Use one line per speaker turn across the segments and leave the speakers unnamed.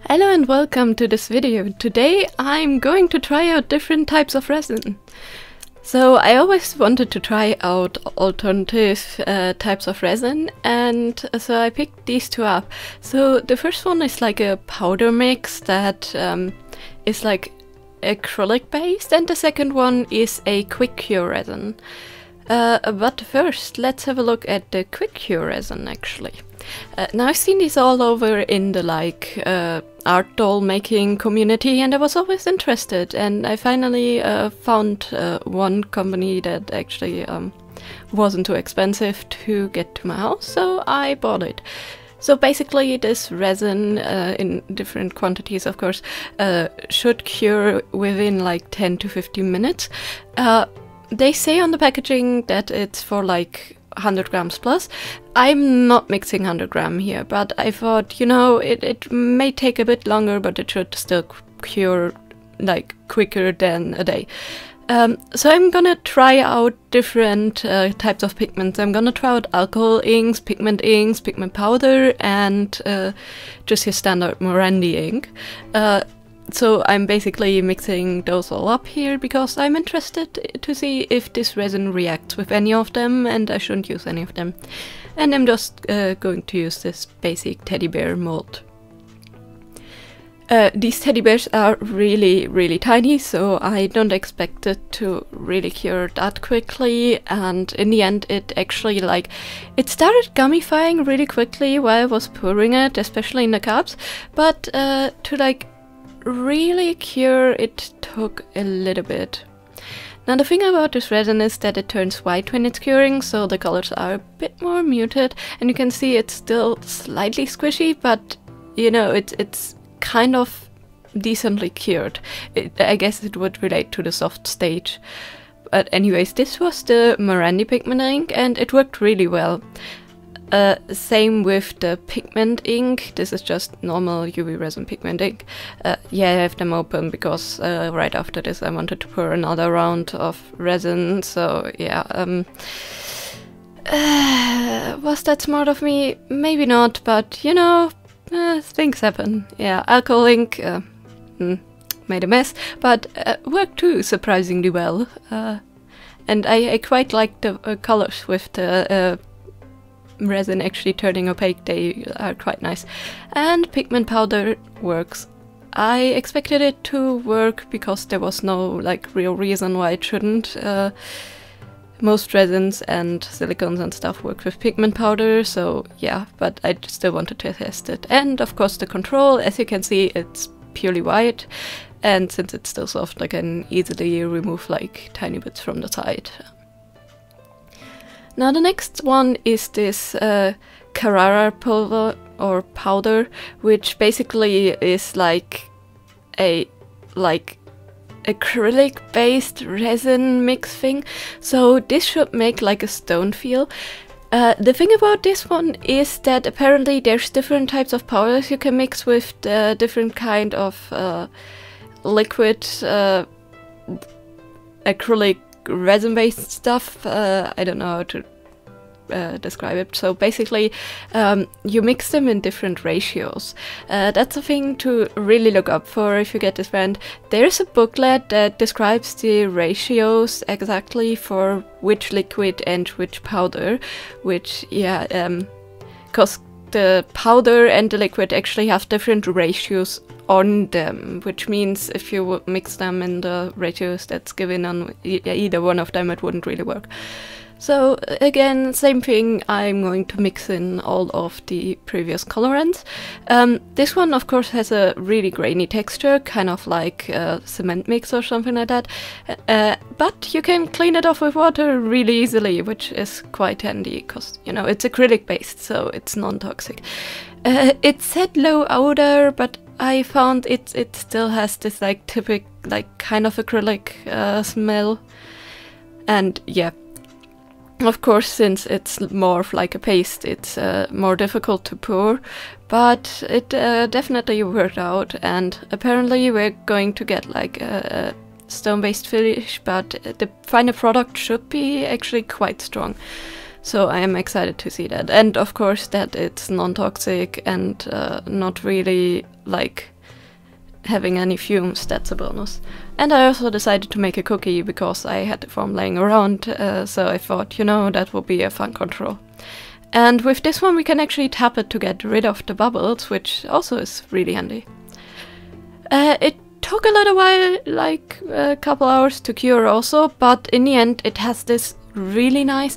Hello and welcome to this video. Today I'm going to try out different types of resin. So I always wanted to try out alternative types of resin, and so I picked these two up. So the first one is like a powder mix that is like acrylic based, and the second one is a quick cure resin. But first let's have a look at the quick cure resin actually. Now I've seen these all over in the art doll making community, and I was always interested, and I finally found one company that actually wasn't too expensive to get to my house, so I bought it. So basically this resin, in different quantities of course, should cure within like 10 to 15 minutes. They say on the packaging that it's for like 100 grams plus. I'm not mixing 100 gram here, but I thought, you know, it may take a bit longer, but it should still cure like quicker than a day. So I'm gonna try out different types of pigments. I'm gonna try out alcohol inks, pigment powder, and just your standard Morandi ink. So I'm basically mixing those all up here because I'm interested to see if this resin reacts with any of them, and I shouldn't use any of them. And I'm just going to use this basic teddy bear mold. These teddy bears are really tiny, so I don't expect it to really cure that quickly, and in the end it actually it started gummifying really quickly while I was pouring it, especially in the cups, but to really cure it took a little bit. Now the thing about this resin is that it turns white when it's curing, so the colors are a bit more muted, and you can see it's still slightly squishy, but you know, it's kind of decently cured. I guess it would relate to the soft stage. But anyways, this was the Morandi pigment ink, and it worked really well. Same with the pigment ink. This is just normal UV resin pigment ink. Yeah, I have them open because right after this I wanted to pour another round of resin, so yeah. Was that smart of me? Maybe not, but you know, things happen. Yeah, alcohol ink made a mess, but worked too surprisingly well. And I quite like the colors with the resin actually turning opaque. They are quite nice. And pigment powder works. I expected it to work because there was no real reason why it shouldn't. Most resins and silicones and stuff work with pigment powder, so yeah, but I still wanted to test it. And of course the control, as you can see, it's purely white, and since it's still soft, I can easily remove tiny bits from the side. Now the next one is this Carrara pulver or powder, which basically is a acrylic based resin mix thing. So this should make a stone feel. The thing about this one is that apparently there's different types of powders you can mix with the different kind of liquid acrylic resin-based stuff. I don't know how to describe it. So basically you mix them in different ratios. That's a thing to really look up for if you get this brand. There's a booklet that describes the ratios exactly for which liquid and which powder, which yeah, because the powder and the liquid actually have different ratios on them, which means if you would mix them in the ratios that's given on either one of them, it wouldn't really work. So again, same thing, I'm going to mix in all of the previous colorants. This one of course has a really grainy texture, kind of like a cement mix or something like that, but you can clean it off with water really easily, which is quite handy because, you know, it's acrylic based, so it's non-toxic. It said low odor, but I found it still has this typical kind of acrylic smell, and yeah. Of course, since it's more like a paste, it's more difficult to pour, but it definitely worked out, and apparently we're going to get a stone-based finish, but the final product should be actually quite strong. So I am excited to see that. And of course that it's non-toxic and not really like having any fumes, that's a bonus. And I also decided to make a cookie because I had the foam laying around, so I thought, you know, that would be a fun control. And with this one we can actually tap it to get rid of the bubbles, which also is really handy. It took a little while, like a couple hours to cure also, but in the end it has this really nice,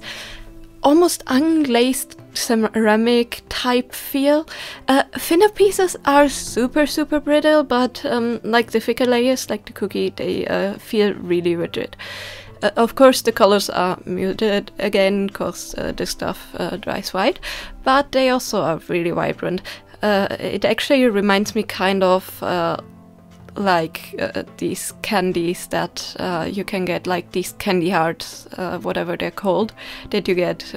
almost unglazed ceramic type feel. Thinner pieces are super brittle, but like the thicker layers, like the cookie, they feel really rigid. Of course the colors are muted again, because this stuff dries white, but they also are really vibrant. It actually reminds me kind of like these candies that you can get, like these candy hearts, whatever they're called, that you get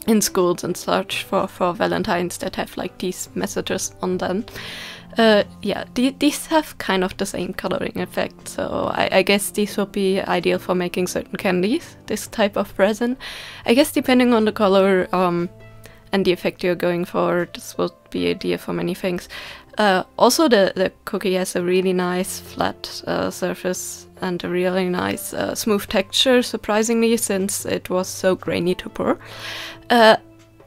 in schools and such for Valentine's, that have like these messages on them. Yeah, these have kind of the same coloring effect, so I guess these would be ideal for making certain candies, this type of resin. I guess depending on the color and the effect you're going for, this would be ideal for many things. Also the cookie has a really nice flat surface and a really nice smooth texture, surprisingly, since it was so grainy to pour.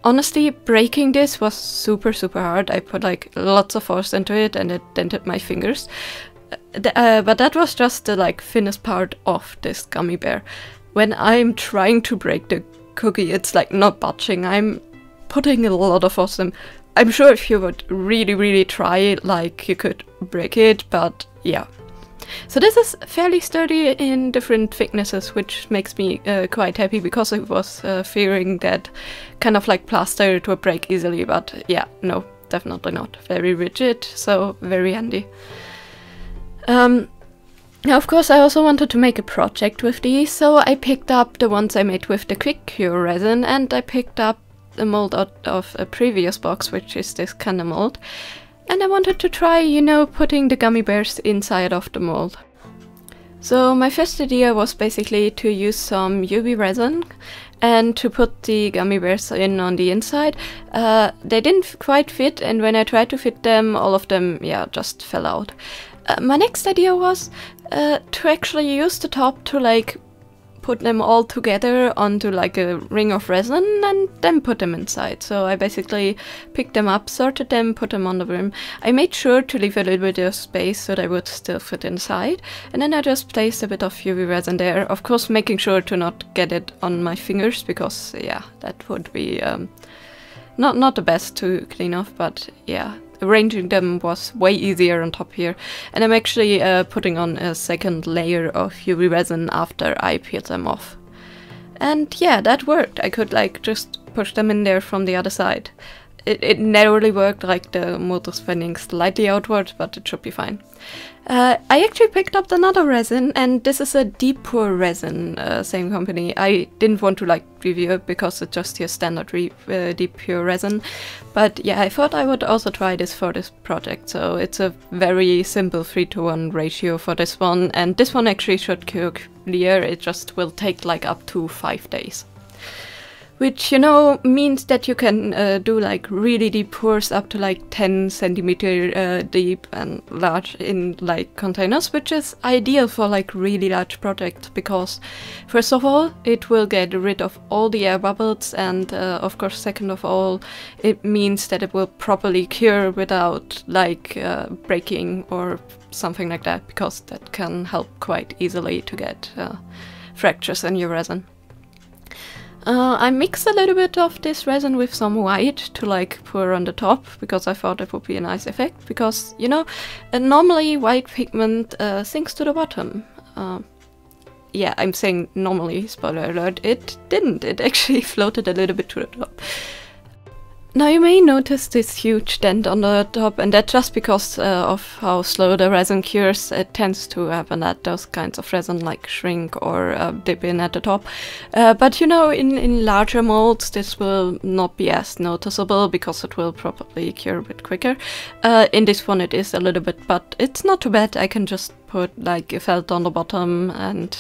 Honestly, breaking this was super hard. I put like lots of force into it and it dented my fingers. But that was just the like thinnest part of this gummy bear. When I'm trying to break the cookie, it's like not budging. I'm putting a lot of force in. I'm sure if you would really try, like, you could break it, but yeah. So this is fairly sturdy in different thicknesses, which makes me quite happy, because I was fearing that kind of like plaster it would break easily, but yeah, no, definitely not. Very rigid, so very handy. Now, of course, I also wanted to make a project with these, so I picked up the ones I made with the quick cure resin, and I picked up the mold out of a previous box, which is this kind of mold. And I wanted to try, you know, putting the gummy bears inside of the mold. So my first idea was basically to use some UV resin and to put the gummy bears in on the inside. They didn't quite fit, and when I tried to fit them, all of them, yeah, just fell out. My next idea was to actually use the top to like put them all together onto like a ring of resin and then put them inside. So I basically picked them up, sorted them, put them on the rim. I made sure to leave a little bit of space so they would still fit inside, and then I just placed a bit of UV resin there, of course making sure to not get it on my fingers, because yeah, that would be not the best to clean off, but yeah, arranging them was way easier on top here. And I'm actually putting on a second layer of UV resin after I peeled them off. And yeah, that worked. I could like just push them in there from the other side. It narrowly worked, like the mold was bending slightly outward, but it should be fine. I actually picked up another resin, and this is a deep pour resin, same company. I didn't want to like review it because it's just your standard deep pure resin, but yeah, I thought I would also try this for this project. So it's a very simple 3:1 ratio for this one, and this one actually should cure clear. It just will take like up to 5 days. Which, you know, means that you can do like really deep pours up to like 10 centimeter deep and large in like containers, which is ideal for like really large projects, because first of all, it will get rid of all the air bubbles, and of course, second of all, it means that it will properly cure without like breaking or something like that, because that can help quite easily to get fractures in your resin. I mixed a little bit of this resin with some white to like pour on the top, because I thought it would be a nice effect, because, you know, normally white pigment sinks to the bottom. Yeah, I'm saying normally, spoiler alert, it didn't. It actually floated a little bit to the top. Now you may notice this huge dent on the top, and that's just because of how slow the resin cures. It tends to happen that those kinds of resin like shrink or dip in at the top. But you know, in larger molds this will not be as noticeable, because it will probably cure a bit quicker. In this one it is a little bit, but it's not too bad. I can just put like a felt on the bottom and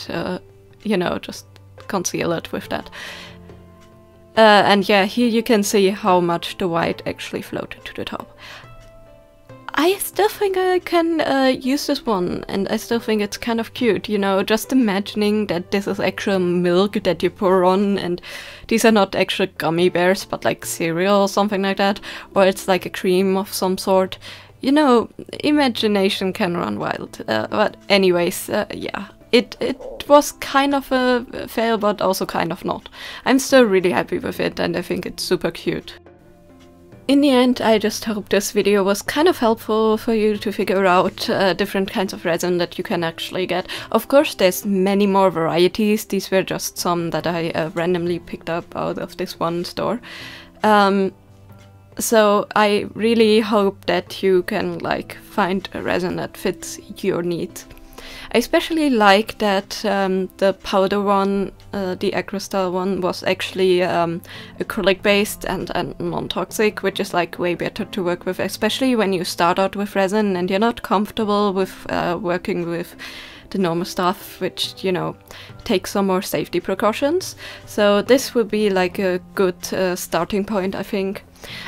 you know, just conceal it with that. And yeah, here you can see how much the white actually floated to the top. I still think I can use this one, and I still think it's kind of cute, you know, just imagining that this is actual milk that you pour on, and these are not actual gummy bears, but like cereal or something like that, or it's like a cream of some sort. You know, imagination can run wild. But anyways, yeah. It was kind of a fail, but also kind of not. I'm still really happy with it, and I think it's super cute. In the end, I just hope this video was kind of helpful for you to figure out different kinds of resin that you can actually get. Of course, there's many more varieties. These were just some that I randomly picked up out of this one store. So I really hope that you can like find a resin that fits your needs. I especially like that the powder one, the Acrystal one, was actually acrylic based and non-toxic, which is like way better to work with, especially when you start out with resin and you're not comfortable with working with the normal stuff, which, you know, takes some more safety precautions. So this would be like a good starting point, I think.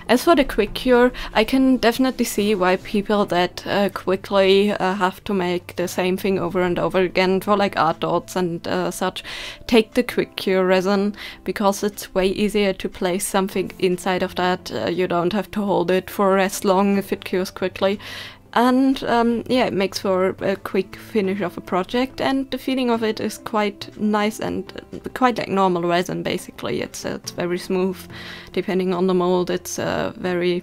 As for the quick cure, I can definitely see why people that quickly have to make the same thing over and over again for like art dots and such, take the quick cure resin, because it's way easier to place something inside of that. You don't have to hold it for as long if it cures quickly. And yeah, it makes for a quick finish of a project, and the feeling of it is quite nice and quite like normal resin basically. It's very smooth. Depending on the mold, it's very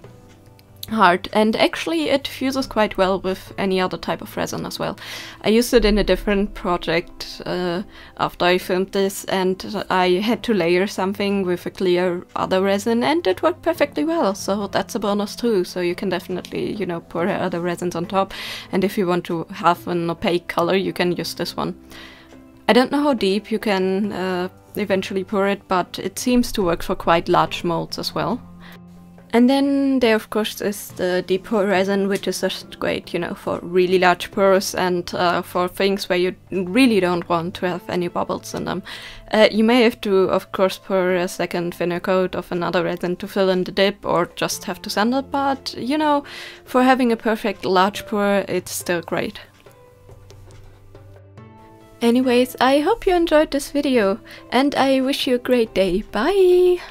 hard, and actually it fuses quite well with any other type of resin as well. I used it in a different project after I filmed this, and I had to layer something with a clear other resin, and it worked perfectly well, so that's a bonus too. So you can definitely, you know, pour other resins on top, and if you want to have an opaque color, you can use this one. I don't know how deep you can eventually pour it, but it seems to work for quite large molds as well. And then there of course is the deep pour resin, which is just great, you know, for really large pours and for things where you really don't want to have any bubbles in them. You may have to, of course, pour a second thinner coat of another resin to fill in the dip, or just have to sand it, but, you know, for having a perfect large pour, it's still great. Anyways, I hope you enjoyed this video, and I wish you a great day. Bye!